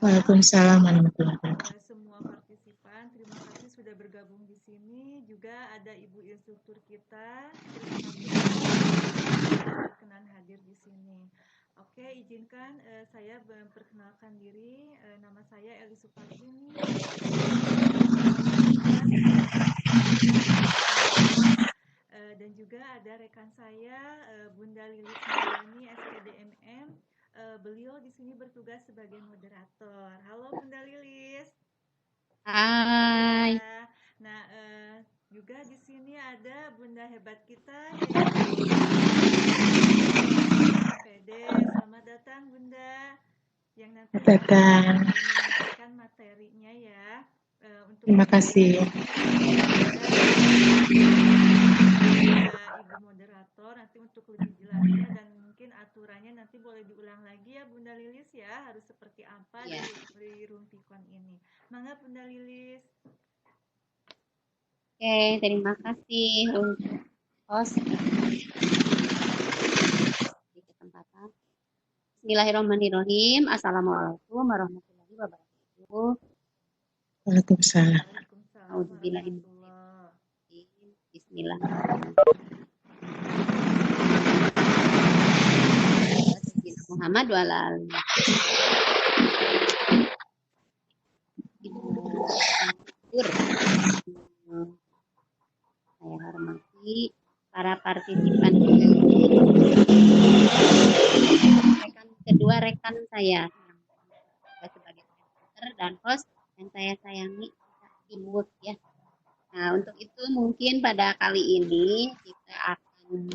Waalaikumsalam warahmatullahi wabarakatuh. Semua partisipan, terima kasih sudah bergabung di sini. Juga ada Ibu instruktur kita. Terima kasih berkenan hadir di sini. Oke, izinkan saya memperkenalkan diri. Nama saya Eli Supartini. Dan juga ada rekan saya Bunda Lilis Mariani SPDMM. Beliau di sini bertugas sebagai moderator. Halo Bunda Lilis. Hai. Ya. Nah, juga di sini ada Bunda hebat kita. PD. Selamat datang Bunda. Yang nanti akan menyampaikan materinya ya. Untuk terima kasih. Ibu moderator nanti untuk lebih jelasnya dan mungkin aturannya nanti boleh diulang lagi ya Bunda Lilis ya, harus seperti apa ya. di Rumpikon ini. Mangga Bunda Lilis. Oke, terima kasih untuk host di kesempatan. Bismillahirrahmanirrahim. Assalamualaikum warahmatullahi wabarakatuh. Waalaikumsalam. Bismillahirrahmanirrahim. Muhammad walal. Saya hormati para partisipan. Kedua rekan saya sebagai presenter dan host yang saya sayangi teamwork ya. Nah, untuk itu mungkin pada kali ini kita akan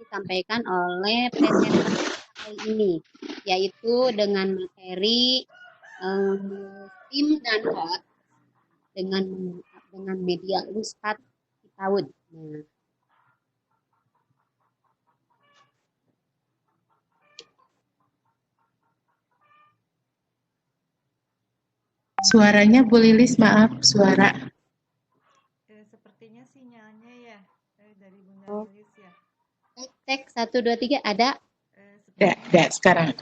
disampaikan oleh presenter kali ini, yaitu dengan materi STEAM dan HOT dengan media Luspat Citaud. Nah, suaranya Bu Lilis, maaf suara. Sepertinya sinyalnya ya dari Bunda Lilis ya. Cek 1 2 3 ada? Ada sekarang.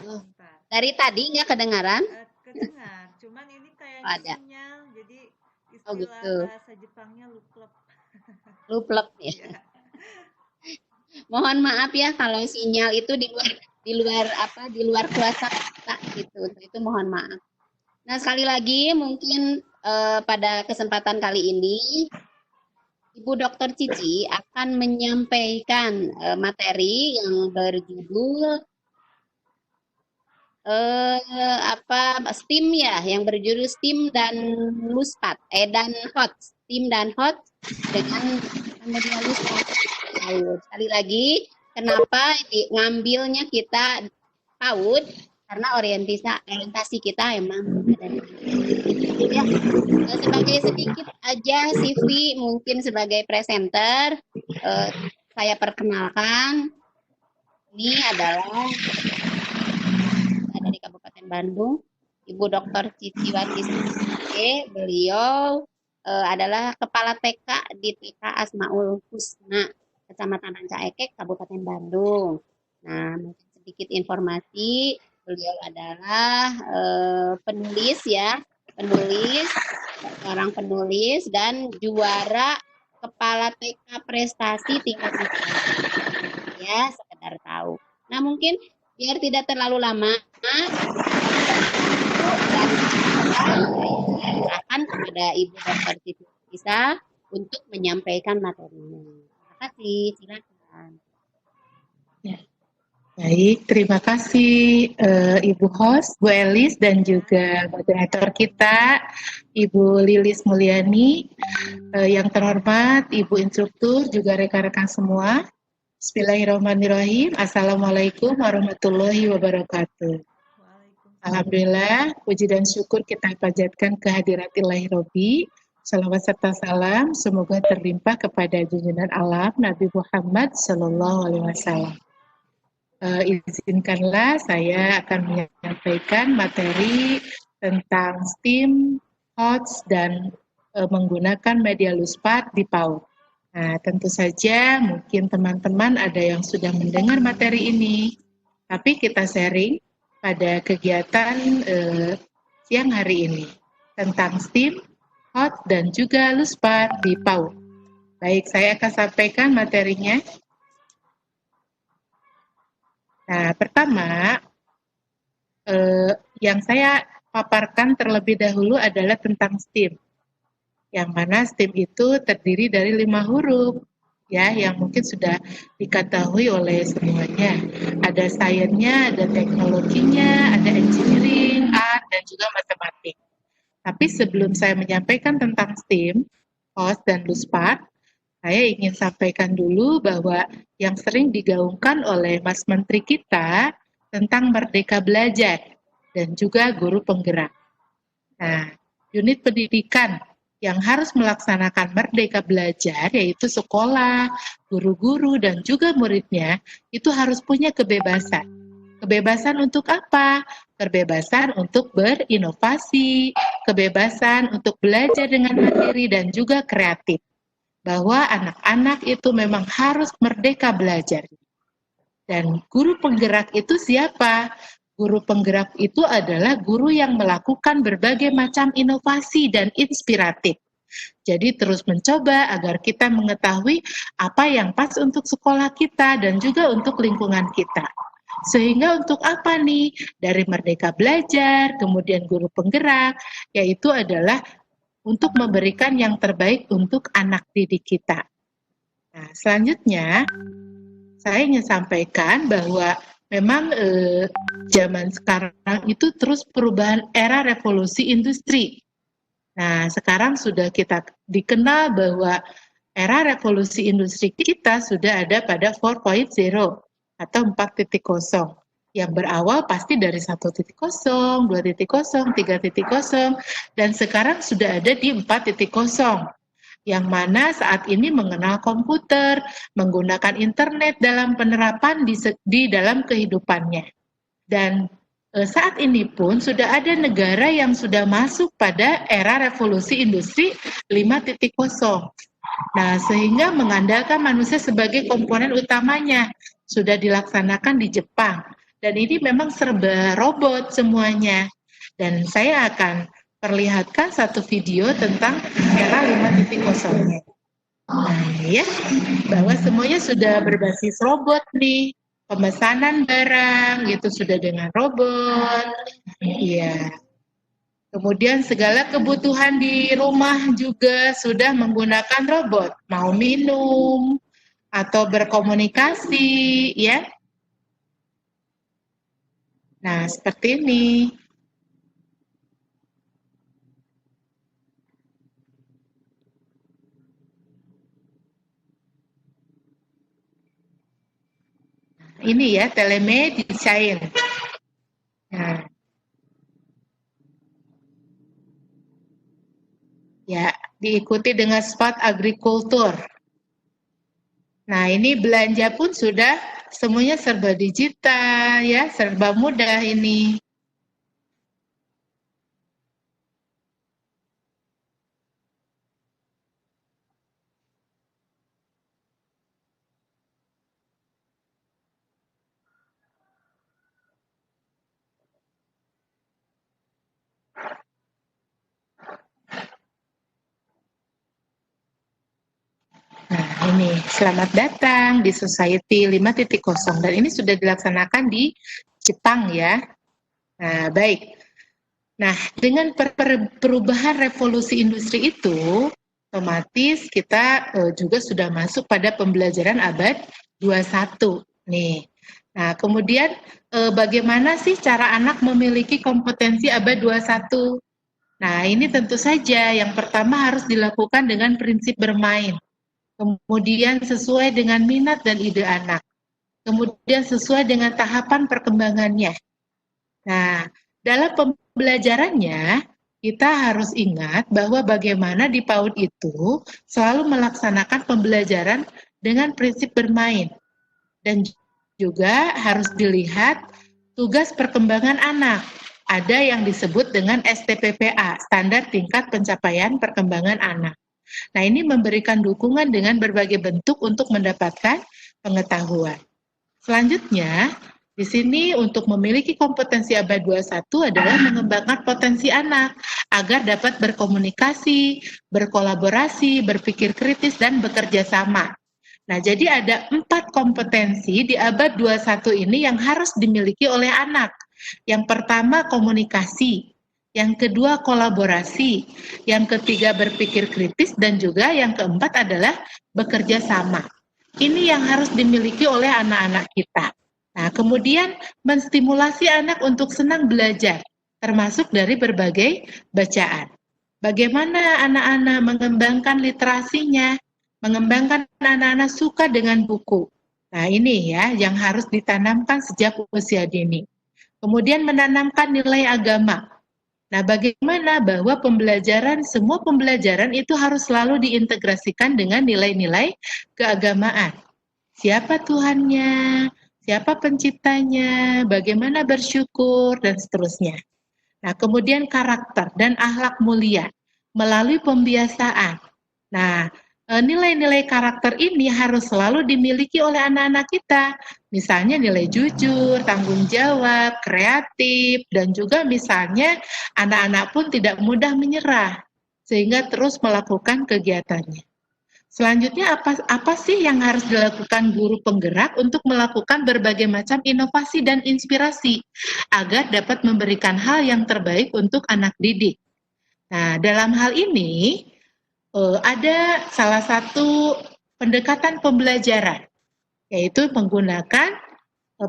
Dari tadi nggak kedengaran? Kedengar, cuman ini kayaknya ada. Sinyal, jadi istilah gitu. bahasa Jepangnya luplep. Luplep ya. Mohon maaf ya kalau sinyal itu di luar kuasa kita gitu. Itu mohon maaf. Nah, sekali lagi mungkin pada kesempatan kali ini Ibu Dr. Cici akan menyampaikan materi yang berjudul STEAM ya, yang berjudul STEAM dan Luspat dan HOT, STEAM dan HOT dengan media Luspat. Sekali lagi, kenapa ngambilnya kita PAUD? Karena orientasi kita emang ada ya. Sebagai sedikit aja CV mungkin sebagai presenter, saya perkenalkan. Ini adalah dari Kabupaten Bandung, Ibu Dr. Cici Watisike. Beliau adalah Kepala TK di TK Asmaul Husna, Kecamatan Rancaekek, Kabupaten Bandung. Nah, mungkin sedikit informasi, beliau adalah penulis ya, seorang penulis dan juara Kepala TK prestasi tingkat nasional. Ya, sekedar tahu. Nah, mungkin biar tidak terlalu lama, akan kepada Ibu Dr. Cici bisa untuk menyampaikan materinya. Terima kasih, silakan. Ya. Baik, terima kasih Ibu host, Bu Elis, dan juga moderator kita, Ibu Lilis Mulyani, yang terhormat Ibu instruktur, juga rekan-rekan semua. Bismillahirrahmanirrahim. Assalamualaikum warahmatullahi wabarakatuh. Alhamdulillah, puji dan syukur kita panjatkan kehadirat Ilahi Robbi. Salawat serta salam semoga terlimpah kepada junjungan alam Nabi Muhammad Sallallahu Alaihi Wasallam. Izinkanlah saya akan menyampaikan materi tentang STEAM, HOTS, dan menggunakan media Luspat di PAUD. Nah, tentu saja mungkin teman-teman ada yang sudah mendengar materi ini, tapi kita sharing pada kegiatan siang hari ini tentang STEAM, HOT, dan juga LUSPAD di PAUD. Baik, saya akan sampaikan materinya. Nah, pertama, yang saya paparkan terlebih dahulu adalah tentang STEAM. Yang mana STEAM itu terdiri dari 5 huruf, ya, yang mungkin sudah diketahui oleh semuanya. Ada sainsnya, ada teknologinya, ada engineering, art, dan juga matematik. Tapi sebelum saya menyampaikan tentang STEAM, HOT, dan LUSPAD, saya ingin sampaikan dulu bahwa yang sering digaungkan oleh Mas Menteri kita tentang Merdeka Belajar dan juga guru penggerak. Nah, unit pendidikan yang harus melaksanakan Merdeka Belajar, yaitu sekolah, guru-guru, dan juga muridnya, itu harus punya kebebasan. Kebebasan untuk apa? Kebebasan untuk berinovasi, kebebasan untuk belajar dengan mandiri dan juga kreatif. Bahwa anak-anak itu memang harus merdeka belajar. Dan guru penggerak itu siapa? Guru penggerak itu adalah guru yang melakukan berbagai macam inovasi dan inspiratif. Jadi terus mencoba agar kita mengetahui apa yang pas untuk sekolah kita dan juga untuk lingkungan kita. Sehingga untuk apa nih? Dari Merdeka Belajar, kemudian guru penggerak, yaitu adalah untuk memberikan yang terbaik untuk anak didik kita. Nah, selanjutnya, saya ingin sampaikan bahwa memang zaman sekarang itu terus perubahan era revolusi industri. Nah, sekarang sudah kita dikenal bahwa era revolusi industri kita sudah ada pada 4.0 atau 4.0. Yang berawal pasti dari 1.0, 2.0, 3.0, dan sekarang sudah ada di 4.0, yang mana saat ini mengenal komputer, menggunakan internet dalam penerapan di dalam kehidupannya. Dan saat ini pun sudah ada negara yang sudah masuk pada era revolusi industri 5.0. Nah, sehingga mengandalkan manusia sebagai komponen utamanya, sudah dilaksanakan di Jepang. Dan ini memang serba robot semuanya. Dan saya akan perlihatkan satu video tentang era 5.0-nya. Nah, ya, bahwa semuanya sudah berbasis robot nih. Pemesanan barang gitu sudah dengan robot. Iya. Kemudian segala kebutuhan di rumah juga sudah menggunakan robot. Mau minum atau berkomunikasi, ya. Nah, seperti ini. Ini ya, telemedicine. Nah. Ya, diikuti dengan smart agriculture. Nah, ini belanja pun sudah semuanya serba digital, ya, serba mudah ini. Nah, ini selamat datang di Society 5.0 dan ini sudah dilaksanakan di Jepang ya. Nah, baik. Nah, dengan perubahan revolusi industri itu, otomatis kita juga sudah masuk pada pembelajaran abad 21 nih. Nah, kemudian bagaimana sih cara anak memiliki kompetensi abad 21? Nah, ini tentu saja yang pertama harus dilakukan dengan prinsip bermain. Kemudian sesuai dengan minat dan ide anak. Kemudian sesuai dengan tahapan perkembangannya. Nah, dalam pembelajarannya, kita harus ingat bahwa bagaimana di PAUD itu selalu melaksanakan pembelajaran dengan prinsip bermain. Dan juga harus dilihat tugas perkembangan anak. Ada yang disebut dengan STPPA, Standar Tingkat Pencapaian Perkembangan Anak. Nah, ini memberikan dukungan dengan berbagai bentuk untuk mendapatkan pengetahuan. Selanjutnya, di sini untuk memiliki kompetensi abad 21 adalah mengembangkan potensi anak agar dapat berkomunikasi, berkolaborasi, berpikir kritis, dan bekerja sama. Nah, jadi ada 4 kompetensi di abad 21 ini yang harus dimiliki oleh anak. Yang pertama komunikasi, yang kedua kolaborasi, yang ketiga berpikir kritis, dan juga yang keempat adalah bekerja sama. Ini yang harus dimiliki oleh anak-anak kita. Nah, kemudian menstimulasi anak untuk senang belajar, termasuk dari berbagai bacaan. Bagaimana anak-anak mengembangkan literasinya, mengembangkan anak-anak suka dengan buku. Nah, ini ya yang harus ditanamkan sejak usia dini. Kemudian menanamkan nilai agama. Nah, bagaimana bahwa semua pembelajaran itu harus selalu diintegrasikan dengan nilai-nilai keagamaan. Siapa Tuhannya, siapa penciptanya, bagaimana bersyukur, dan seterusnya. Nah, kemudian karakter dan akhlak mulia melalui pembiasaan. Nah, nilai-nilai karakter ini harus selalu dimiliki oleh anak-anak kita. Misalnya nilai jujur, tanggung jawab, kreatif, dan juga misalnya anak-anak pun tidak mudah menyerah, sehingga terus melakukan kegiatannya. Selanjutnya apa sih yang harus dilakukan guru penggerak untuk melakukan berbagai macam inovasi dan inspirasi agar dapat memberikan hal yang terbaik untuk anak didik. Nah, dalam hal ini ada salah satu pendekatan pembelajaran, yaitu menggunakan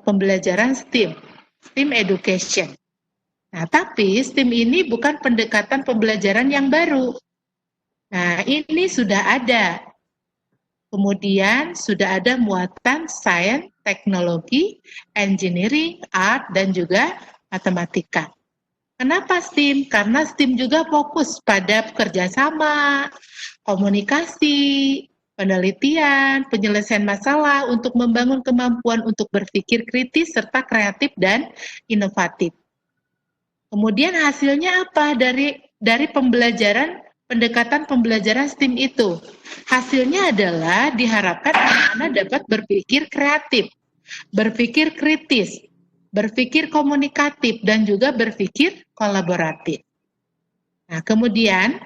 pembelajaran STEAM education. Nah, tapi STEAM ini bukan pendekatan pembelajaran yang baru. Nah, ini sudah ada. Kemudian sudah ada muatan sains, teknologi, engineering, art, dan juga matematika. Kenapa STEAM? Karena STEAM juga fokus pada kerjasama, komunikasi, penelitian, penyelesaian masalah untuk membangun kemampuan untuk berpikir kritis serta kreatif dan inovatif. Kemudian hasilnya apa dari pendekatan pembelajaran STEAM itu? Hasilnya adalah diharapkan anak-anak dapat berpikir kreatif, berpikir kritis, berpikir komunikatif, dan juga berpikir kolaboratif. Nah, kemudian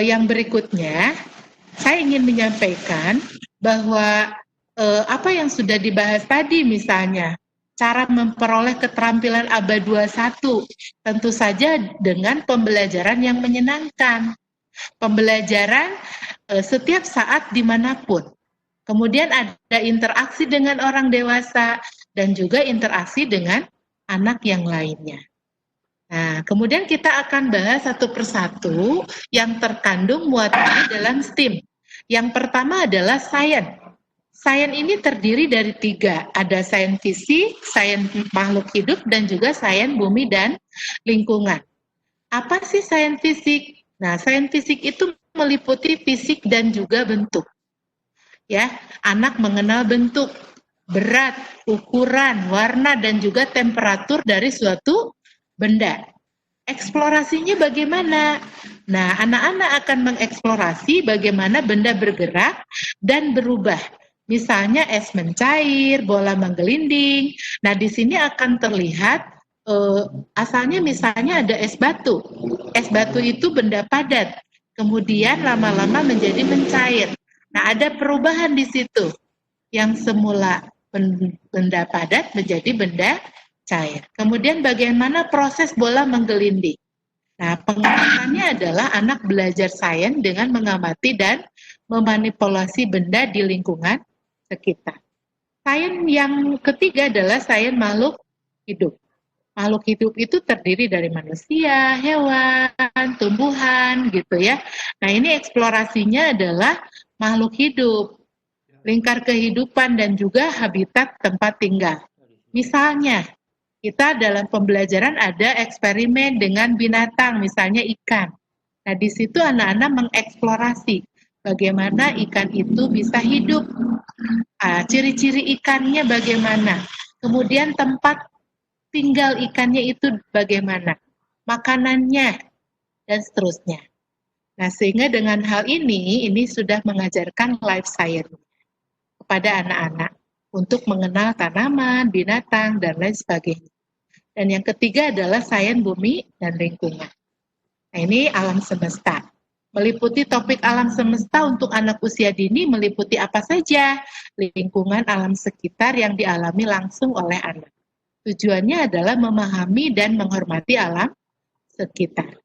yang berikutnya, saya ingin menyampaikan bahwa apa yang sudah dibahas tadi misalnya, cara memperoleh keterampilan abad 21, tentu saja dengan pembelajaran yang menyenangkan. Pembelajaran setiap saat dimanapun. Kemudian ada interaksi dengan orang dewasa dan juga interaksi dengan anak yang lainnya. Nah, kemudian kita akan bahas satu persatu yang terkandung muatannya dalam STEAM. Yang pertama adalah sains. Sains ini terdiri dari 3. Ada sains fisik, sains makhluk hidup, dan juga sains bumi dan lingkungan. Apa sih sains fisik? Nah, sains fisik itu meliputi fisik dan juga bentuk. Ya, anak mengenal bentuk, berat, ukuran, warna, dan juga temperatur dari suatu benda. Eksplorasinya bagaimana? Nah, anak-anak akan mengeksplorasi bagaimana benda bergerak dan berubah. Misalnya es mencair, bola menggelinding. Nah, di sini akan terlihat asalnya misalnya ada es batu. Es batu itu benda padat, kemudian lama-lama menjadi mencair. Nah, ada perubahan di situ. Yang semula benda padat menjadi benda cair. Kemudian bagaimana proses bola menggelinding. Nah, pengamatannya adalah anak belajar sains dengan mengamati dan memanipulasi benda di lingkungan sekitar. Sains yang ketiga adalah sains makhluk hidup. Makhluk hidup itu terdiri dari manusia, hewan, tumbuhan, gitu ya. Nah, ini eksplorasinya adalah makhluk hidup, lingkar kehidupan, dan juga habitat tempat tinggal. Misalnya, kita dalam pembelajaran ada eksperimen dengan binatang, misalnya ikan. Nah, di situ anak-anak mengeksplorasi bagaimana ikan itu bisa hidup, ciri-ciri ikannya bagaimana, kemudian tempat tinggal ikannya itu bagaimana, makanannya, dan seterusnya. Nah, sehingga dengan hal ini sudah mengajarkan life science kepada anak-anak untuk mengenal tanaman, binatang, dan lain sebagainya. Dan yang ketiga adalah sains bumi dan lingkungan. Nah, ini alam semesta. Meliputi topik alam semesta untuk anak usia dini meliputi apa saja? Lingkungan alam sekitar yang dialami langsung oleh anak. Tujuannya adalah memahami dan menghormati alam sekitar.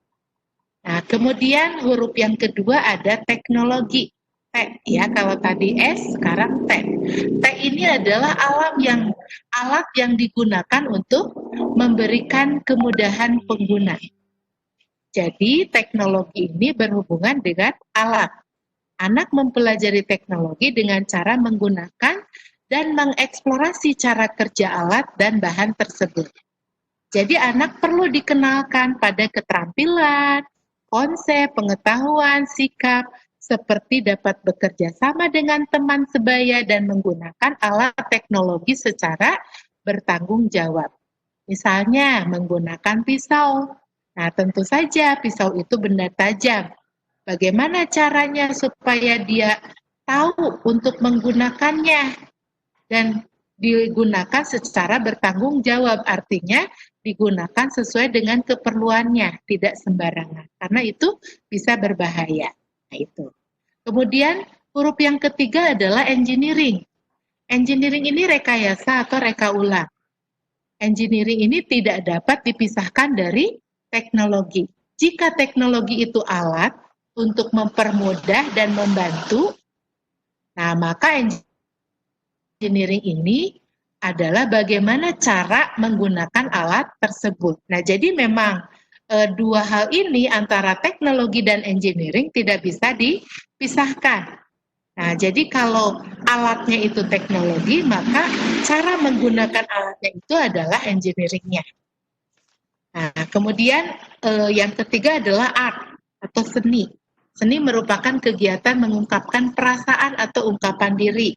Nah, kemudian huruf yang kedua ada teknologi. T, ya, kalau tadi S, sekarang T. T ini adalah alat yang digunakan untuk memberikan kemudahan pengguna. Jadi, teknologi ini berhubungan dengan alat. Anak mempelajari teknologi dengan cara menggunakan dan mengeksplorasi cara kerja alat dan bahan tersebut. Jadi, anak perlu dikenalkan pada keterampilan, konsep, pengetahuan, sikap, seperti dapat bekerja sama dengan teman sebaya dan menggunakan alat teknologi secara bertanggung jawab. Misalnya, menggunakan pisau. Nah, tentu saja pisau itu benda tajam. Bagaimana caranya supaya dia tahu untuk menggunakannya dan digunakan secara bertanggung jawab, artinya digunakan sesuai dengan keperluannya, tidak sembarangan, karena itu bisa berbahaya. Nah, itu. Kemudian huruf yang ketiga adalah engineering. Engineering ini rekayasa atau reka ulang. Engineering ini tidak dapat dipisahkan dari teknologi. Jika teknologi itu alat untuk mempermudah dan membantu, nah maka engineering ini adalah bagaimana cara menggunakan alat tersebut. Nah, jadi memang dua hal ini antara teknologi dan engineering tidak bisa dipisahkan. Nah, jadi kalau alatnya itu teknologi, maka cara menggunakan alatnya itu adalah engineering-nya. Nah, kemudian yang ketiga adalah art atau seni. Seni merupakan kegiatan mengungkapkan perasaan atau ungkapan diri.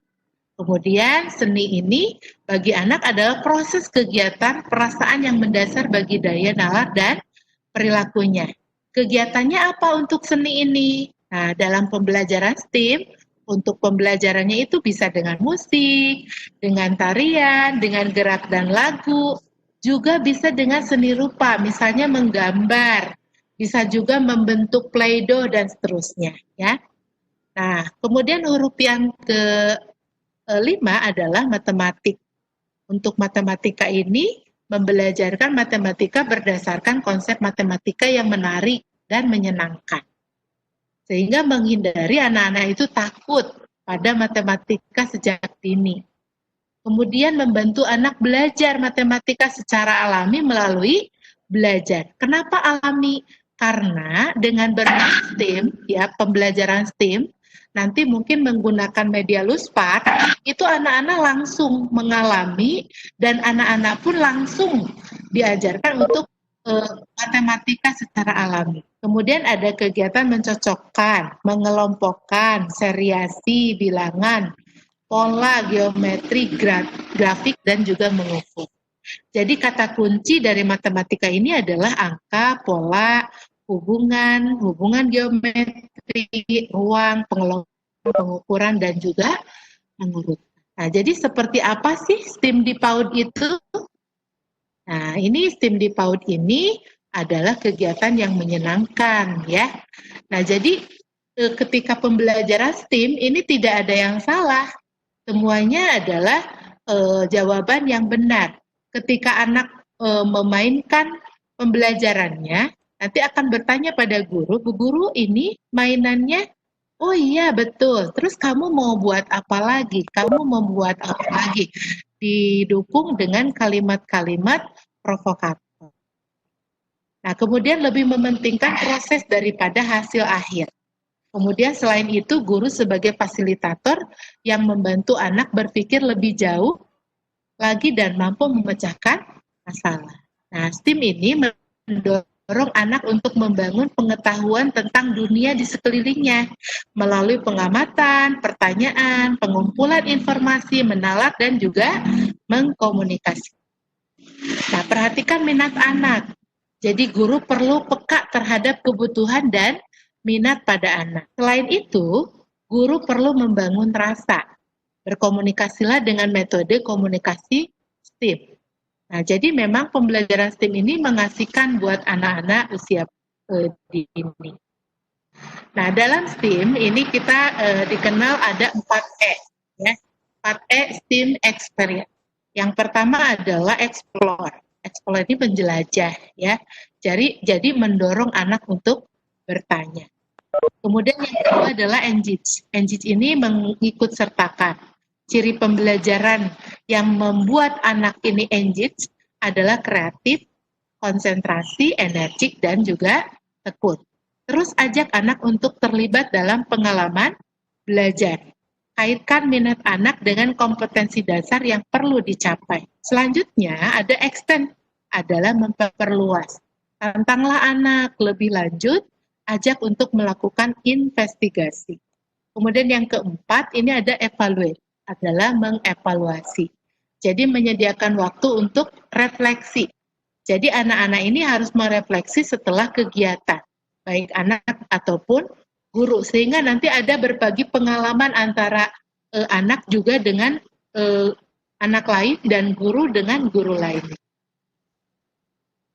Kemudian seni ini bagi anak adalah proses kegiatan perasaan yang mendasar bagi daya nalar dan perilakunya. Kegiatannya apa untuk seni ini? Nah, dalam pembelajaran STEAM, untuk pembelajarannya itu bisa dengan musik, dengan tarian, dengan gerak dan lagu, juga bisa dengan seni rupa, misalnya menggambar, bisa juga membentuk play-doh dan seterusnya, ya. Nah, kemudian huruf yang kelima adalah matematik. Untuk matematika ini membelajarkan matematika berdasarkan konsep matematika yang menarik dan menyenangkan. Sehingga menghindari anak-anak itu takut pada matematika sejak dini. Kemudian membantu anak belajar matematika secara alami melalui belajar. Kenapa alami? Karena dengan bermain STEAM, ya, pembelajaran STEAM, nanti mungkin menggunakan media Luspar, itu anak-anak langsung mengalami dan anak-anak pun langsung diajarkan untuk matematika secara alami. Kemudian ada kegiatan mencocokkan, mengelompokkan, seriasi, bilangan, pola, geometri, grafik, dan juga mengukur. Jadi kata kunci dari matematika ini adalah angka, pola, hubungan geometri, ruang, pengukuran, dan juga menurut. Nah, jadi seperti apa sih STEAM di PAUD itu? Nah, ini STEAM di PAUD ini adalah kegiatan yang menyenangkan, ya. Nah, jadi ketika pembelajaran STEAM ini tidak ada yang salah. Semuanya adalah jawaban yang benar. Ketika anak memainkan pembelajarannya, nanti akan bertanya pada guru, Bu Guru ini mainannya, oh iya betul, terus kamu mau buat apa lagi? Kamu mau buat apa lagi? Didukung dengan kalimat-kalimat provokator. Nah, kemudian lebih mementingkan proses daripada hasil akhir. Kemudian selain itu, guru sebagai fasilitator yang membantu anak berpikir lebih jauh lagi dan mampu memecahkan masalah. Nah, STEAM ini mendorong anak untuk membangun pengetahuan tentang dunia di sekelilingnya melalui pengamatan, pertanyaan, pengumpulan informasi, menalar, dan juga mengkomunikasi. Nah, perhatikan minat anak. Jadi guru perlu peka terhadap kebutuhan dan minat pada anak. Selain itu, guru perlu membangun rasa. Berkomunikasilah dengan metode komunikasi STEAM. Nah, jadi memang pembelajaran STEAM ini mengasihkan buat anak-anak usia dini. Nah, dalam STEAM ini kita dikenal ada 4E, ya. 4E STEAM Experience. Yang pertama adalah explore. Explore ini menjelajah, ya. Jadi mendorong anak untuk bertanya. Kemudian yang kedua adalah engage. Engage ini mengikut sertakan. Ciri pembelajaran yang membuat anak ini engage adalah kreatif, konsentrasi, energik, dan juga tekun. Terus ajak anak untuk terlibat dalam pengalaman belajar. Kaitkan minat anak dengan kompetensi dasar yang perlu dicapai. Selanjutnya ada extend, adalah memperluas. Tantanglah anak lebih lanjut, ajak untuk melakukan investigasi. Kemudian yang keempat, ini ada evaluate, adalah mengevaluasi. Jadi menyediakan waktu untuk refleksi. Jadi anak-anak ini harus merefleksi setelah kegiatan, baik anak ataupun guru, sehingga nanti ada berbagi pengalaman antara anak juga dengan anak lain dan guru dengan guru lain.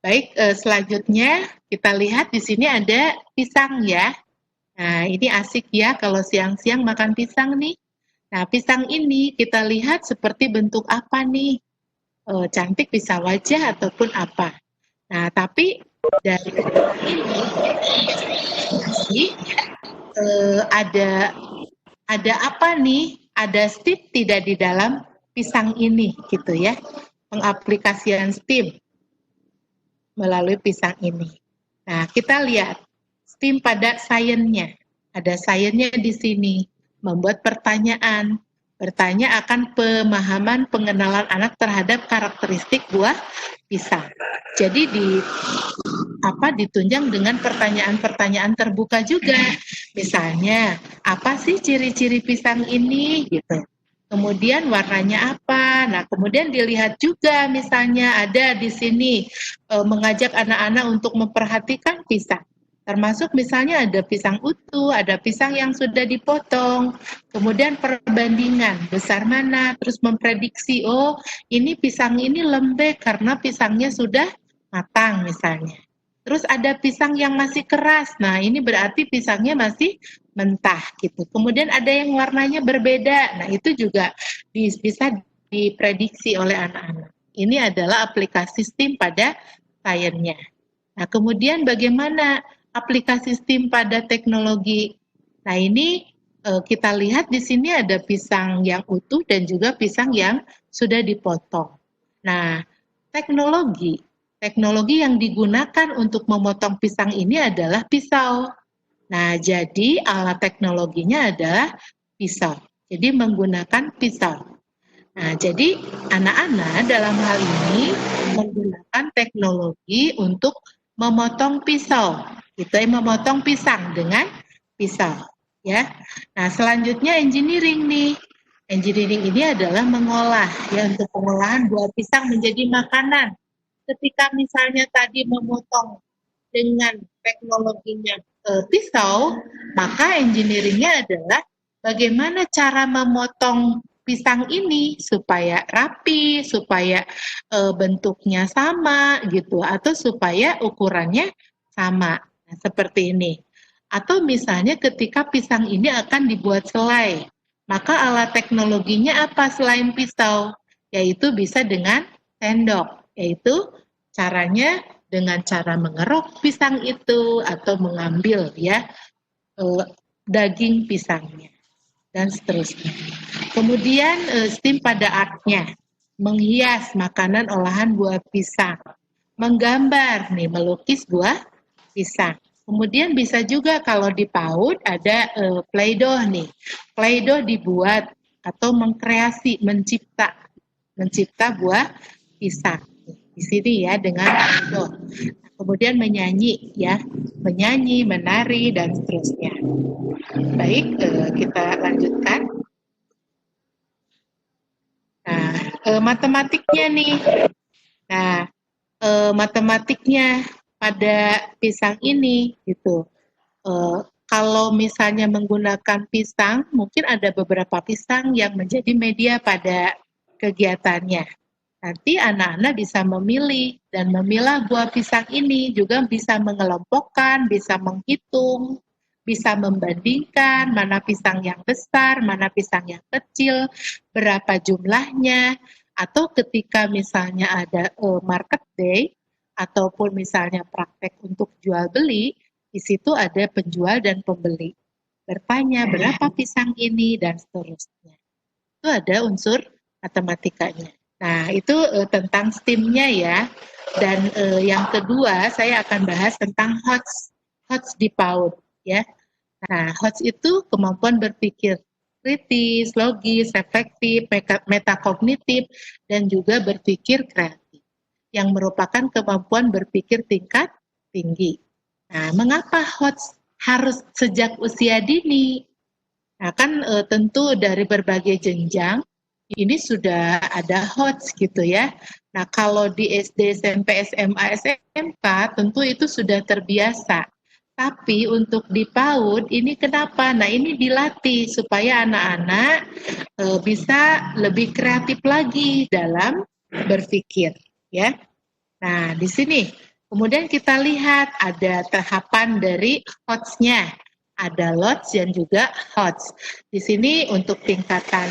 Baik, selanjutnya kita lihat di sini ada pisang ya. Nah, ini asik ya kalau siang-siang makan pisang nih. Nah, pisang ini kita lihat seperti bentuk apa nih? Cantik bisa wajah ataupun apa. Nah, tapi dari ini ada apa nih? Ada STEAM tidak di dalam pisang ini gitu ya. Pengaplikasian STEAM melalui pisang ini. Nah, kita lihat STEAM pada sainsnya. Ada sainsnya di sini. Membuat pertanyaan. Bertanya akan pemahaman pengenalan anak terhadap karakteristik buah pisang. Jadi ditunjang dengan pertanyaan-pertanyaan terbuka juga. Misalnya, apa sih ciri-ciri pisang ini gitu. Kemudian warnanya apa? Nah, kemudian dilihat juga misalnya ada di sini mengajak anak-anak untuk memperhatikan pisang. Termasuk misalnya ada pisang utuh, ada pisang yang sudah dipotong, kemudian perbandingan besar mana, terus memprediksi, oh ini pisang ini lembek karena pisangnya sudah matang misalnya. Terus ada pisang yang masih keras, nah ini berarti pisangnya masih mentah gitu. Kemudian ada yang warnanya berbeda, nah itu juga bisa diprediksi oleh anak-anak. Ini adalah aplikasi STEAM pada sainsnya. Nah kemudian bagaimana aplikasi STEAM pada teknologi? Nah ini kita lihat di sini ada pisang yang utuh dan juga pisang yang sudah dipotong. Nah teknologi yang digunakan untuk memotong pisang ini adalah pisau. Nah, jadi alat teknologinya adalah pisau. Jadi menggunakan pisau. Nah, jadi anak-anak dalam hal ini menggunakan teknologi untuk memotong pisau. Kita memotong pisang dengan pisau, ya. Nah, selanjutnya engineering nih. Engineering ini adalah mengolah, ya, untuk pengolahan buah pisang menjadi makanan. Ketika misalnya tadi memotong dengan teknologinya pisau, maka engineeringnya adalah bagaimana cara memotong pisang ini supaya rapi, supaya bentuknya sama gitu, atau supaya ukurannya sama, nah, seperti ini. Atau misalnya ketika pisang ini akan dibuat selai, maka alat teknologinya apa selain pisau? Yaitu bisa dengan sendok. Yaitu caranya dengan cara mengerok pisang itu atau mengambil ya daging pisangnya dan seterusnya. Kemudian STEAM pada artnya, menghias makanan olahan buah pisang, menggambar nih melukis buah pisang. Kemudian bisa juga kalau di PAUD ada Play-Doh nih. Play-Doh dibuat atau mengkreasi, mencipta buah pisang. Di sini ya dengan Play-Doh. Kemudian menyanyi ya, menyanyi, menari dan seterusnya. Baik, kita lanjutkan. Nah, matematiknya nih. Nah, matematiknya pada pisang ini gitu. Kalau misalnya menggunakan pisang, mungkin ada beberapa pisang yang menjadi media pada kegiatannya. Nanti anak-anak bisa memilih dan memilah buah pisang ini, juga bisa mengelompokkan, bisa menghitung, bisa membandingkan mana pisang yang besar, mana pisang yang kecil, berapa jumlahnya, atau ketika misalnya ada market day, ataupun misalnya praktek untuk jual beli, di situ ada penjual dan pembeli. Bertanya berapa pisang ini dan seterusnya. Itu ada unsur matematikanya. Nah, itu tentang STEAM-nya ya. Dan yang kedua, saya akan bahas tentang HOTS. HOTS di PAUD ya. Nah, HOTS itu kemampuan berpikir kritis, logis, reflektif, metakognitif, dan juga berpikir kreatif. Yang merupakan kemampuan berpikir tingkat tinggi. Nah, mengapa HOTS harus sejak usia dini? Nah, kan tentu dari berbagai jenjang ini sudah ada HOTS gitu ya. Nah, kalau di SD, SMP, SMA, SMK tentu itu sudah terbiasa. Tapi untuk di PAUD ini kenapa? Nah, ini dilatih supaya anak-anak bisa lebih kreatif lagi dalam berpikir ya. Nah, di sini kemudian kita lihat ada tahapan dari HOTS-nya. Ada LOTS dan juga HOTS. Di sini untuk tingkatan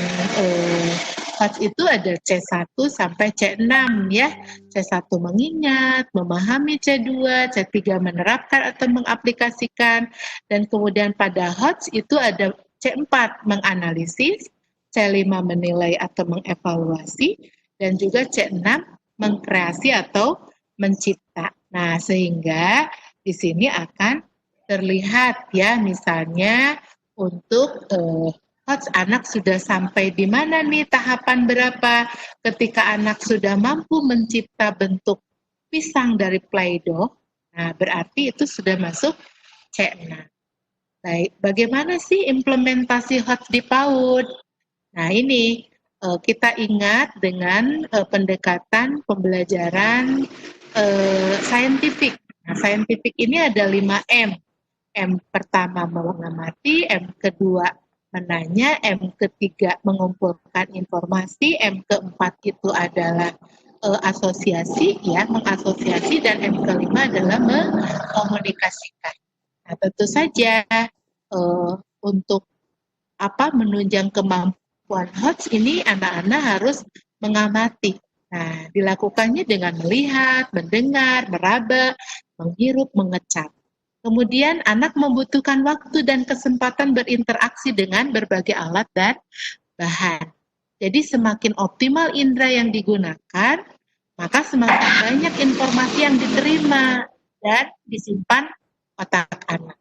HOTS itu ada C1 sampai C6 ya. C1 mengingat, memahami, C2, C3 menerapkan atau mengaplikasikan, dan kemudian pada HOTS itu ada C4 menganalisis, C5 menilai atau mengevaluasi, dan juga C6 mengkreasi atau mencipta. Nah, sehingga di sini akan terlihat ya, misalnya untuk HOTS anak sudah sampai di mana nih, tahapan berapa. Ketika anak sudah mampu mencipta bentuk pisang dari Play-Doh, nah berarti itu sudah masuk C6. Baik, bagaimana sih implementasi HOTS di PAUD? Nah, ini kita ingat dengan pendekatan pembelajaran saintifik. Nah, saintifik ini ada 5M. M pertama mengamati, M kedua menanya, M ketiga mengumpulkan informasi, M keempat itu adalah asosiasi, ya, mengasosiasi, dan M kelima adalah mengkomunikasikan. Nah, tentu saja untuk menunjang kemampuan HOTS ini anak-anak harus mengamati. Nah, dilakukannya dengan melihat, mendengar, meraba, menghirup, mengecap. Kemudian anak membutuhkan waktu dan kesempatan berinteraksi dengan berbagai alat dan bahan. Jadi semakin optimal indera yang digunakan, maka semakin banyak informasi yang diterima dan disimpan otak anak.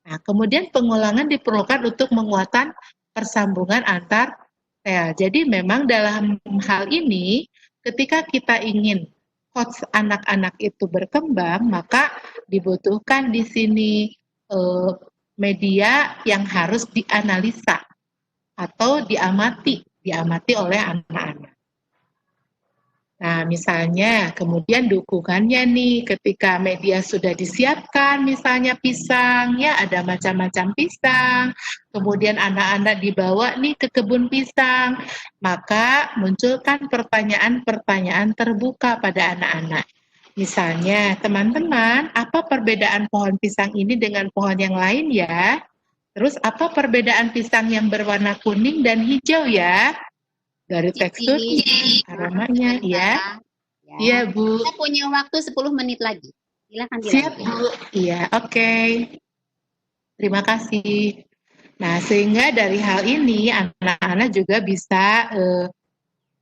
Nah, kemudian pengulangan diperlukan untuk menguatkan persambungan antar sel. Jadi memang dalam hal ini, ketika kita ingin HOTS anak-anak itu berkembang, maka dibutuhkan di sini media yang harus dianalisa atau diamati oleh anak-anak. Nah, misalnya kemudian dukungannya nih, ketika media sudah disiapkan, misalnya pisang, ya ada macam-macam pisang, kemudian anak-anak dibawa nih ke kebun pisang, maka munculkan pertanyaan-pertanyaan terbuka pada anak-anak. Misalnya, teman-teman, apa perbedaan pohon pisang ini dengan pohon yang lain ya? Terus apa perbedaan pisang yang berwarna kuning dan hijau ya? Dari tekstur, aromanya, ya. Iya, Bu. Kita punya waktu 10 menit lagi. Silakan. Siap, Bu. Iya, oke. Terima kasih. Nah, sehingga dari hal ini anak-anak juga bisa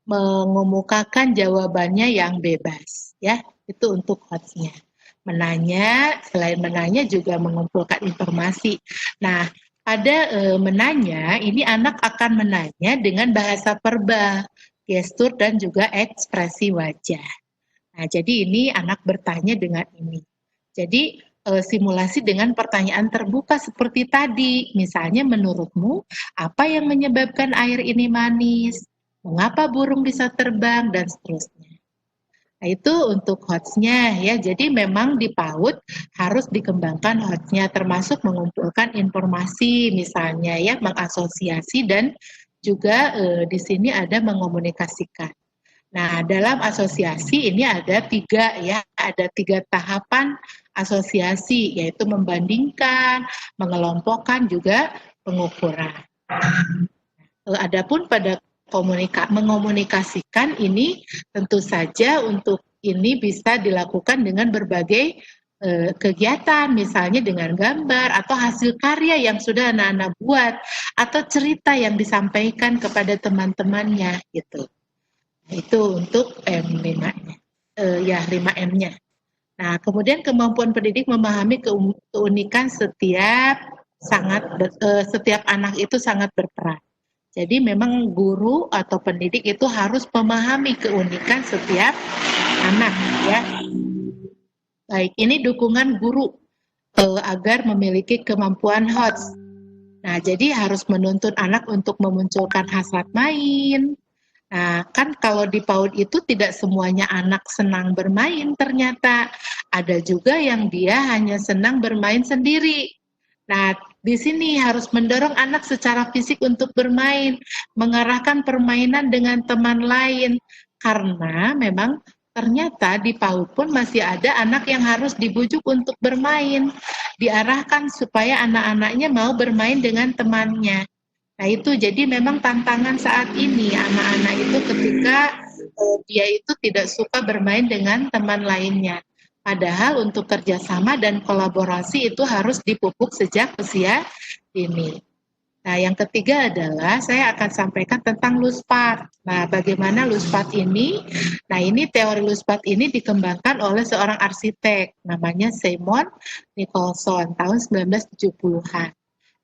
mengemukakan jawabannya yang bebas, ya. Itu untuk HOTS-nya. Menanya, selain menanya juga mengumpulkan informasi. Nah, pada menanya, ini anak akan menanya dengan bahasa verbal, gestur, dan juga ekspresi wajah. Nah, jadi ini anak bertanya dengan ini. Jadi simulasi dengan pertanyaan terbuka seperti tadi. Misalnya, menurutmu apa yang menyebabkan air ini manis? Mengapa burung bisa terbang? Dan seterusnya. Nah, itu untuk HOTS-nya ya. Jadi memang di PAUD harus dikembangkan HOTS-nya, termasuk mengumpulkan informasi misalnya ya, mengasosiasi dan juga di sini ada mengomunikasikan. Nah, dalam asosiasi ini ada 3 ya, ada 3 tahapan asosiasi, yaitu membandingkan, mengelompokkan, juga pengukuran. Adapun pada mengomunikasikan ini tentu saja untuk ini bisa dilakukan dengan berbagai kegiatan, misalnya dengan gambar atau hasil karya yang sudah anak-anak buat atau cerita yang disampaikan kepada teman-temannya gitu. Itu untuk M5-nya. Ya, 5M-nya. Nah, kemudian kemampuan pendidik memahami keunikan setiap anak itu sangat berperan. Jadi memang guru atau pendidik itu harus memahami keunikan setiap anak ya. Baik, ini dukungan guru agar memiliki kemampuan HOTS. Nah, jadi harus menuntun anak untuk memunculkan hasrat main. Nah, kan kalau di PAUD itu tidak semuanya anak senang bermain ternyata. Ada juga yang dia hanya senang bermain sendiri. Nah, di sini harus mendorong anak secara fisik untuk bermain, mengarahkan permainan dengan teman lain. Karena memang ternyata di PAUD pun masih ada anak yang harus dibujuk untuk bermain. Diarahkan supaya anak-anaknya mau bermain dengan temannya. Nah, itu jadi memang tantangan saat ini anak-anak itu ketika dia itu tidak suka bermain dengan teman lainnya. Padahal untuk kerjasama dan kolaborasi itu harus dipupuk sejak usia dini. Nah, yang ketiga adalah saya akan sampaikan tentang LUSPAT. Nah, bagaimana LUSPAT ini? Nah, ini teori LUSPAT ini dikembangkan oleh seorang arsitek namanya Simon Nicholson tahun 1970-an.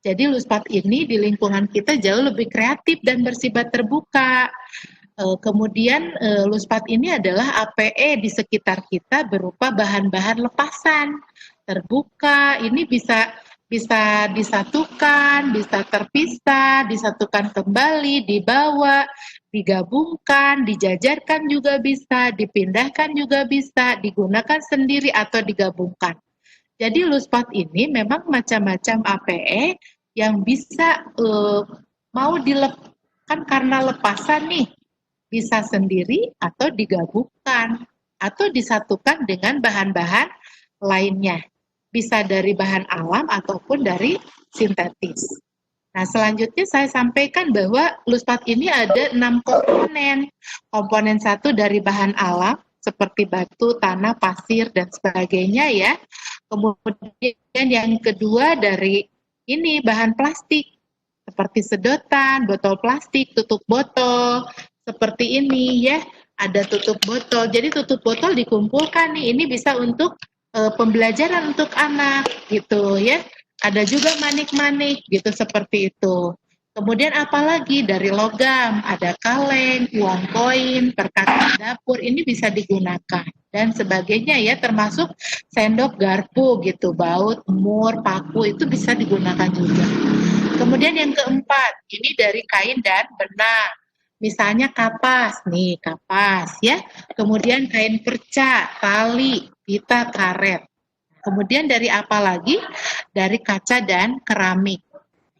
Jadi LUSPAT ini di lingkungan kita jauh lebih kreatif dan bersifat terbuka. Kemudian LUSPAT ini adalah APE di sekitar kita berupa bahan-bahan lepasan, terbuka, ini bisa disatukan, bisa terpisah, disatukan kembali, dibawa, digabungkan, dijajarkan juga bisa, dipindahkan juga bisa, digunakan sendiri atau digabungkan. Jadi LUSPAT ini memang macam-macam APE yang bisa mau dilepaskan karena lepasan nih, bisa sendiri atau digabungkan atau disatukan dengan bahan-bahan lainnya. Bisa dari bahan alam ataupun dari sintetis. Nah, selanjutnya saya sampaikan bahwa LUSPAT ini ada 6 komponen. Komponen 1 dari bahan alam seperti batu, tanah, pasir, dan sebagainya ya. Kemudian yang kedua dari ini bahan plastik seperti sedotan, botol plastik, tutup botol, seperti ini ya, ada tutup botol. Jadi tutup botol dikumpulkan nih, ini bisa untuk pembelajaran untuk anak gitu ya. Ada juga manik-manik gitu seperti itu. Kemudian apalagi dari logam, ada kaleng, uang koin, perkakas dapur, ini bisa digunakan dan sebagainya ya, termasuk sendok, garpu gitu, baut, mur, paku itu bisa digunakan juga. Kemudian yang keempat, ini dari kain dan benang. Misalnya kapas, nih kapas ya. Kemudian kain perca, tali, pita, karet. Kemudian dari apa lagi? Dari kaca dan keramik.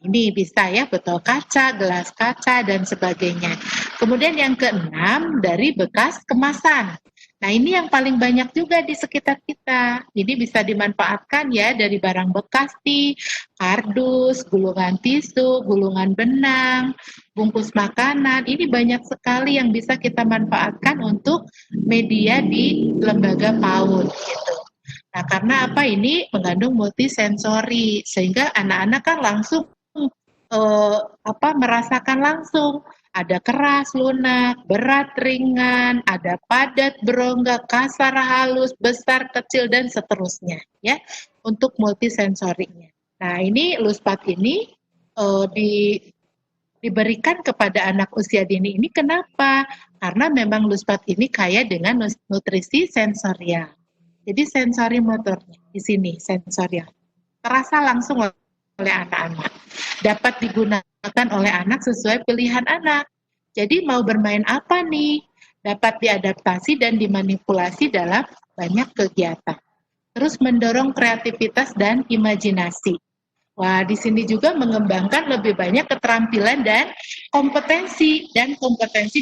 Ini bisa ya, botol kaca, gelas kaca, dan sebagainya. Kemudian yang keenam, dari bekas kemasan. Nah, ini yang paling banyak juga di sekitar kita. Ini bisa dimanfaatkan ya dari barang bekas nih, kardus, gulungan tisu, gulungan benang, bungkus makanan. Ini banyak sekali yang bisa kita manfaatkan untuk media di lembaga PAUD gitu. Nah, karena apa, ini mengandung multisensori sehingga anak-anak kan langsung merasakan langsung ada keras, lunak, berat, ringan, ada padat, berongga, kasar, halus, besar, kecil, dan seterusnya ya untuk multisensorinya. Nah, ini LUSPAT ini diberikan kepada anak usia dini ini kenapa? Karena memang LUSPAT ini kaya dengan nutrisi sensorial. Jadi sensori motornya di sini sensorial terasa langsung oleh anak-anak, dapat digunakan oleh anak sesuai pilihan anak. Jadi mau bermain apa nih? dapat diadaptasi dan dimanipulasi dalam banyak kegiatan. Terus mendorong kreativitas dan imajinasi. Wah, di sini juga mengembangkan lebih banyak keterampilan dan kompetensi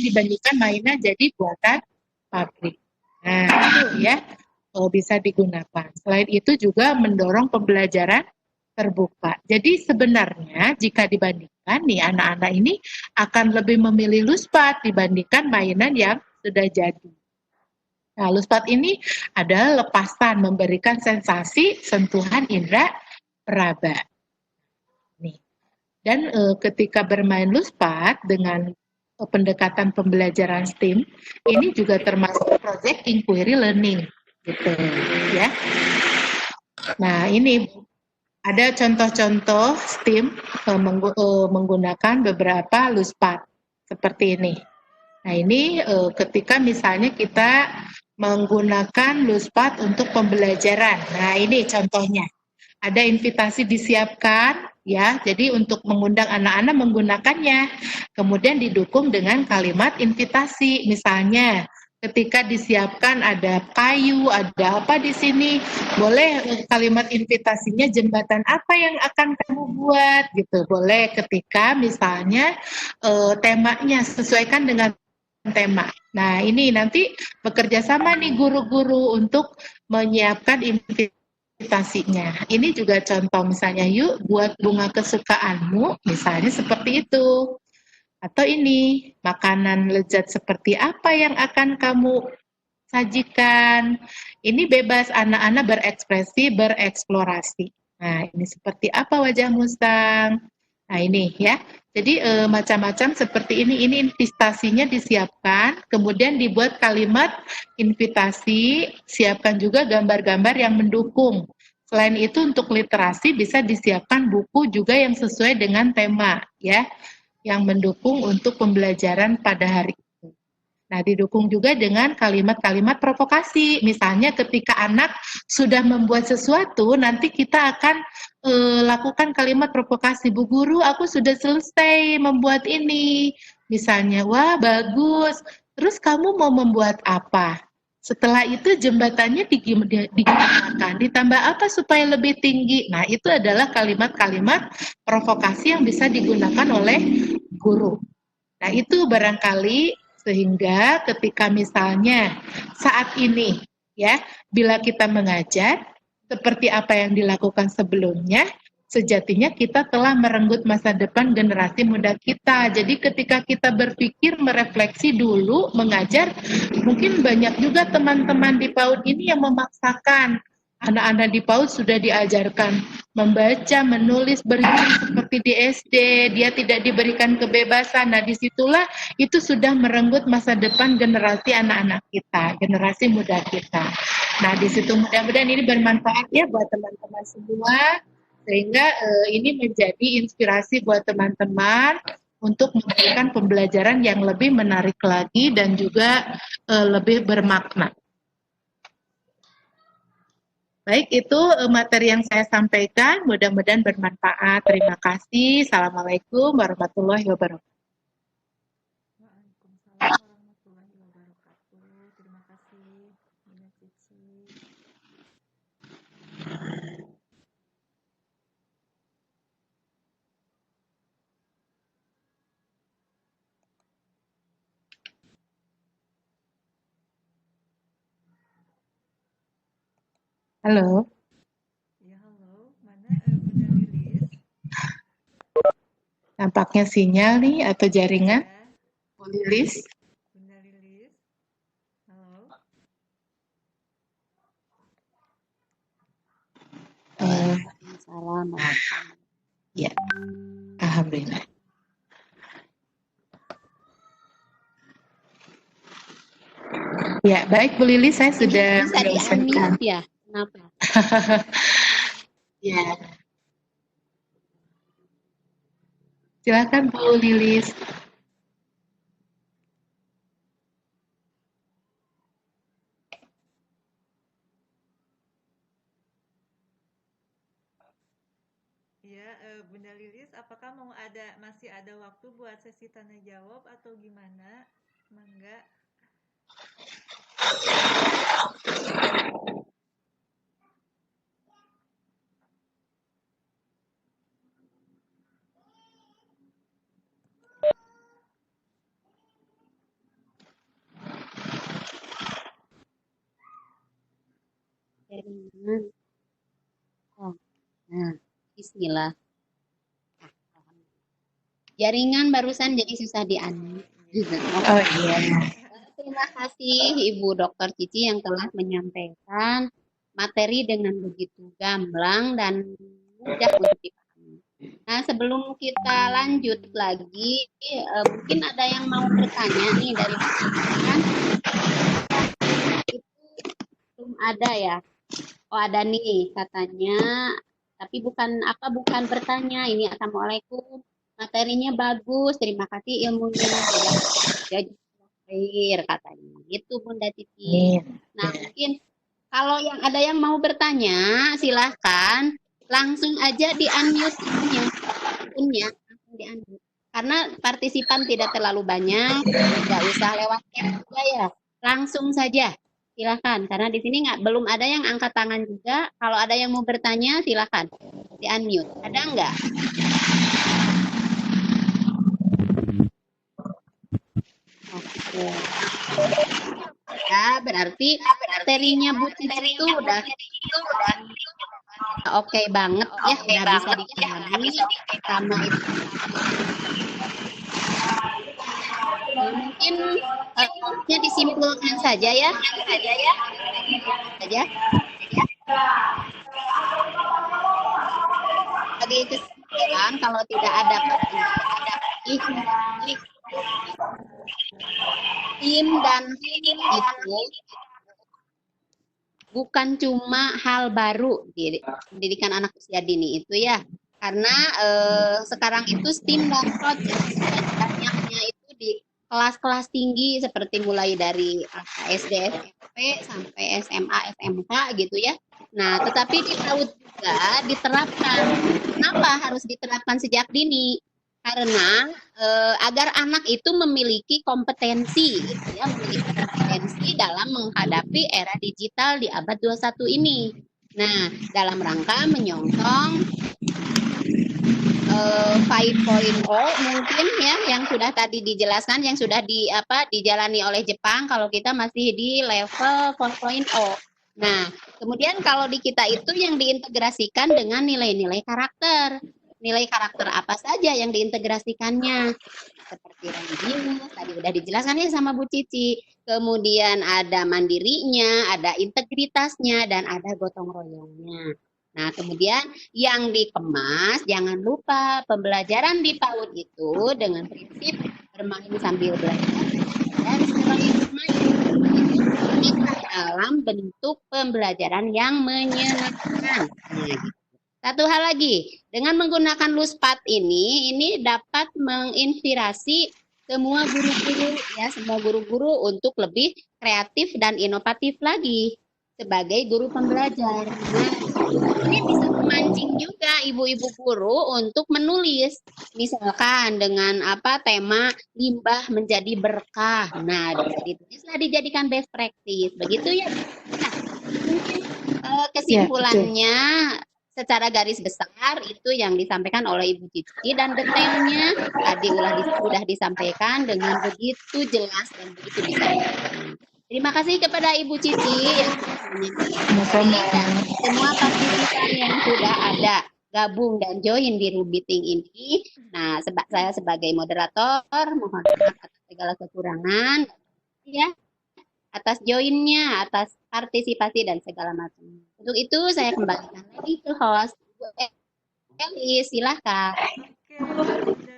dibandingkan mainan jadi buatan pabrik. Nah, itu ya bisa digunakan. Selain itu juga mendorong pembelajaran terbuka. Jadi sebenarnya jika dibandingkan nih anak-anak ini akan lebih memilih luspat dibandingkan mainan yang sudah jadi. Nah, luspat ini adalah lepasan memberikan sensasi sentuhan indera peraba. Nih. Dan ketika bermain luspat dengan pendekatan pembelajaran STEAM, ini juga termasuk project inquiry learning, gitu ya. Nah, ini ada contoh-contoh STEAM menggunakan beberapa luspat seperti ini. Nah, ini ketika misalnya kita menggunakan luspat untuk pembelajaran. Nah, ini contohnya. Ada invitasi disiapkan ya. Jadi untuk mengundang anak-anak menggunakannya. Kemudian didukung dengan kalimat invitasi. Misalnya ketika disiapkan ada kayu, ada apa di sini, boleh kalimat invitasinya jembatan apa yang akan kamu buat gitu. Boleh ketika misalnya temanya sesuaikan dengan tema. Nah, ini nanti bekerja sama nih guru-guru untuk menyiapkan invitasinya. Ini juga contoh misalnya, yuk buat bunga kesukaanmu, misalnya seperti itu. Atau ini, makanan lezat seperti apa yang akan kamu sajikan. Ini bebas anak-anak berekspresi, bereksplorasi. Nah, ini seperti apa wajah Mustang? Nah, ini ya. Jadi macam-macam seperti ini invitasinya disiapkan, kemudian dibuat kalimat invitasi, siapkan juga gambar-gambar yang mendukung. Selain itu untuk literasi bisa disiapkan buku juga yang sesuai dengan tema ya, yang mendukung untuk pembelajaran pada hari itu. Nah, didukung juga dengan kalimat-kalimat provokasi. Misalnya ketika anak sudah membuat sesuatu, nanti kita akan lakukan kalimat provokasi. Bu guru, aku sudah selesai membuat ini. Misalnya, wah bagus. Terus kamu mau membuat apa? Setelah itu jembatannya digunakan. Ditambah apa supaya lebih tinggi? Nah, itu adalah kalimat-kalimat provokasi yang bisa digunakan oleh guru. Nah, itu barangkali sehingga ketika misalnya saat ini ya, bila kita mengajar seperti apa yang dilakukan sebelumnya, sejatinya kita telah merenggut masa depan generasi muda kita. Jadi ketika kita berpikir merefleksi dulu mengajar, mungkin banyak juga teman-teman di PAUD ini yang memaksakan anak-anak di PAUD sudah diajarkan membaca, menulis, berhitung seperti di SD, dia tidak diberikan kebebasan. Nah, disitulah itu sudah merenggut masa depan generasi anak-anak kita, generasi muda kita. Nah, di situ mudah-mudahan ini bermanfaat ya buat teman-teman semua, sehingga ini menjadi inspirasi buat teman-teman untuk memberikan pembelajaran yang lebih menarik lagi dan juga lebih bermakna. Baik, itu materi yang saya sampaikan. Mudah-mudahan bermanfaat. Terima kasih. Assalamualaikum warahmatullahi wabarakatuh. Waalaikumsalam warahmatullahi wabarakatuh. Terima kasih, Bunda Cici. Halo. Ya, halo. Mana Bunda Lilis? Nampaknya sinyal nih atau jaringan. Ya, Bu Lilis. Bunda Lilis. Halo. Salam. Ya, alhamdulillah. Ya, baik Bu Lilis, saya sudah Bisa di-unmute ya? Kenapa? Ya. Silakan Bu Lilis. Ya, Bunda Lilis, apakah masih ada waktu buat sesi tanya jawab atau gimana? Mangga. Jaringan. Oh, nah, bismillah. Jaringan barusan jadi susah di-unmute. Oh iya. Terima kasih Ibu Dr. Cici yang telah menyampaikan materi dengan begitu gamblang dan mudah untuk dipahami. Nah, sebelum kita lanjut lagi, mungkin ada yang mau bertanya nih dari teman-teman. Itu belum ada ya? Oh, ada nih katanya, tapi bukan bertanya. Ini assalamualaikum. Materinya bagus, terima kasih ilmunya. Jadi clear katanya. Gitu Bunda Cici. Nah, mungkin kalau ada yang mau bertanya, silahkan langsung aja di-unmute akunnya. Langsung di-unmute. Karena partisipan tidak terlalu banyak, nggak usah lewat chat juga ya. Langsung saja. Silahkan, karena di sini belum ada yang angkat tangan juga. Kalau ada yang mau bertanya, silahkan di-unmute. Ada nggak? Oke. Ya, berarti materinya Bu Cici itu udah oke banget ya, udah bisa dipahami sama itu. Mungkin disimpulkan saja ya. Tadi kesimpulan kalau tidak ada tim dan itu bukan cuma hal baru di pendidikan anak usia dini itu ya, karena sekarang itu STEAM dan project banyaknya itu di kelas-kelas tinggi seperti mulai dari SD, SMP sampai SMA, SMK gitu ya. Nah, tetapi di PAUD juga diterapkan. Kenapa harus diterapkan sejak dini? Karena agar anak itu memiliki kompetensi, gitu ya, memiliki kompetensi dalam menghadapi era digital di abad 21 ini. Nah, dalam rangka menyongsong 5.0 mungkin ya, yang sudah tadi dijelaskan, yang sudah dijalani oleh Jepang, kalau kita masih di level 4.0. Nah, kemudian kalau di kita itu yang diintegrasikan dengan nilai-nilai karakter. Nilai karakter apa saja yang diintegrasikannya? Seperti readiness, tadi udah dijelaskan ya sama Bu Cici. Kemudian ada mandirinya, ada integritasnya, dan ada gotong royongnya. Nah, kemudian yang dikemas, jangan lupa pembelajaran di PAUD itu dengan prinsip bermain sambil belajar dan selain bermain. Itu dalam bentuk pembelajaran yang menyenangkan. Nah, gitu. Satu hal lagi, dengan menggunakan Luspat ini dapat menginspirasi semua guru-guru ya, semua guru-guru untuk lebih kreatif dan inovatif lagi sebagai guru pembelajar. Nah, ini bisa memancing juga ibu-ibu guru untuk menulis, misalkan dengan tema limbah menjadi berkah. Nah, bisa ditulislah, dijadikan best practice, begitu ya. Nah, mungkin kesimpulannya secara garis besar itu yang disampaikan oleh Ibu Cici, dan detailnya tadi sudah disampaikan dengan begitu jelas dan begitu detail. Terima kasih kepada Ibu Cici yang menyampaikan semua partisipan yang sudah ada gabung dan join di Rubiting ini. Nah, saya sebagai moderator mohon maaf atas segala kekurangan ya, atas joinnya, atas partisipasi dan segala macam. Untuk itu saya kembalikan lagi ke host Bu Elis, silahkan. Oke, Bunda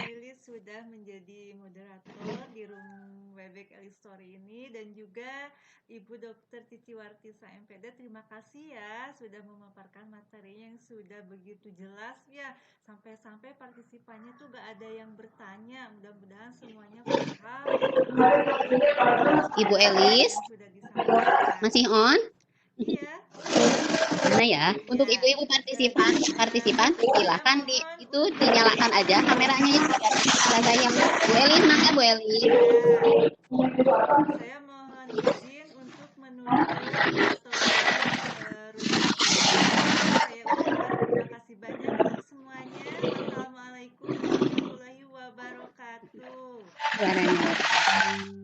Lilis sudah menjadi moderator di room Webex Elis Story ini, dan juga Ibu Dr. Cici Wartisa MPD, terima kasih ya sudah memaparkan materi yang sudah begitu jelas ya, sampai-sampai partisipannya tuh gak ada yang bertanya. Mudah-mudahan semuanya paham. Ibu Elis masih on? Iya. Mana ya? Untuk ibu-ibu partisipan silahkan itu dinyalakan aja kameranya itu. Ada saya Bu Eli, mangga Bu Eli. Saya mohon izin untuk menutup saya ucapkan terima kasih banyak untuk semuanya. Wassalamualaikum warahmatullahi wabarakatuh. Suaranya.